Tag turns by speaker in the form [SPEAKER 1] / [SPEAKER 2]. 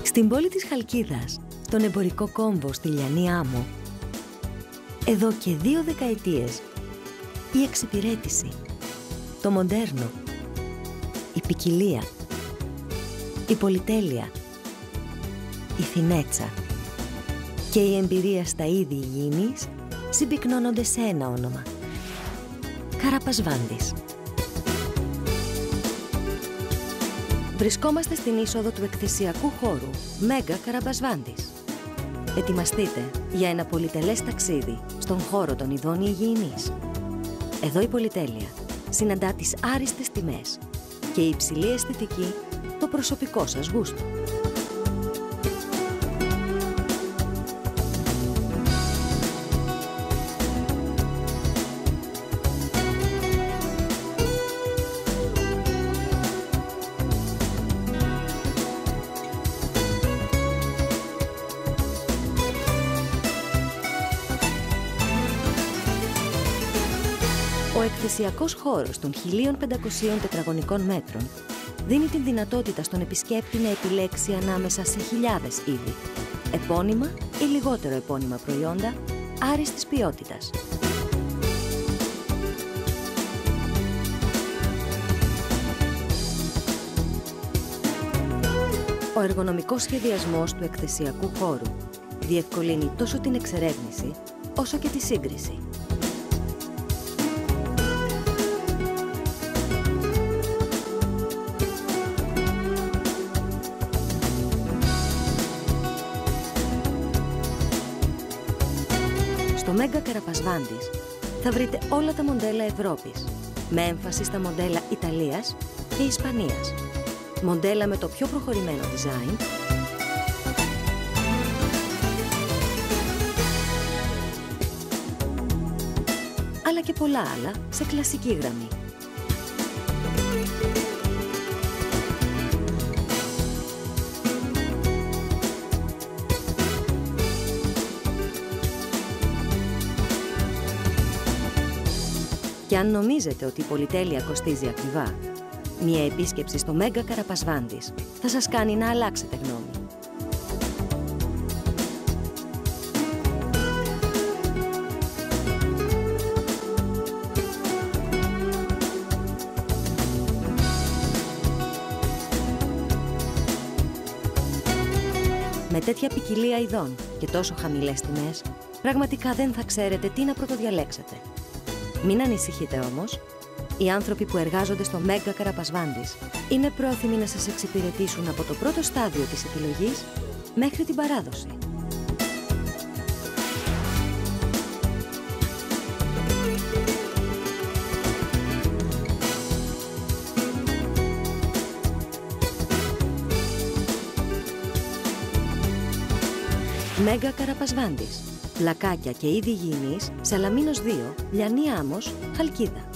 [SPEAKER 1] Στην πόλη της Χαλκίδας, τον εμπορικό κόμβο στη Λιανή Άμμο, εδώ και 2 δεκαετίες, η εξυπηρέτηση, το μοντέρνο, η ποικιλία, η πολυτέλεια, η φινέτσα και η εμπειρία στα είδη υγιεινής συμπυκνώνονται σε ένα όνομα. Καραπασβάντης. Βρισκόμαστε στην είσοδο του εκθεσιακού χώρου Μέγκα Καραπασβάντης. Ετοιμαστείτε για ένα πολυτελές ταξίδι στον χώρο των ειδών υγιεινής. Εδώ η πολυτέλεια συναντά τις άριστες τιμές και η υψηλή αισθητική το προσωπικό σας γούστο. Ο εκθεσιακός χώρος των 1.500 τετραγωνικών μέτρων δίνει την δυνατότητα στον επισκέπτη να επιλέξει ανάμεσα σε χιλιάδες είδη, επώνυμα ή λιγότερο επώνυμα προϊόντα άριστης ποιότητας. Ο εργονομικός σχεδιασμός του εκθεσιακού χώρου διευκολύνει τόσο την εξερεύνηση όσο και τη σύγκριση. Στο Μέγκα Καραπασβάντης θα βρείτε όλα τα μοντέλα Ευρώπης, με έμφαση στα μοντέλα Ιταλίας και Ισπανίας. Μοντέλα με το πιο προχωρημένο design, αλλά και πολλά άλλα σε κλασική γραμμή. Και αν νομίζετε ότι η πολυτέλεια κοστίζει ακριβά, μια επίσκεψη στο Μέγκα Καραπασβάντης θα σας κάνει να αλλάξετε γνώμη. Με τέτοια ποικιλία ειδών και τόσο χαμηλές τιμές, πραγματικά δεν θα ξέρετε τι να πρωτοδιαλέξετε. Μην ανησυχείτε όμως, οι άνθρωποι που εργάζονται στο Μέγκα Καραπασβάντης είναι πρόθυμοι να σας εξυπηρετήσουν από το πρώτο στάδιο της επιλογής μέχρι την παράδοση. Μέγκα Καραπασβάντης. Πλακάκια και είδη υγιεινής, Σαλαμίνος 2, Λιανή Άμμος, Χαλκίδα.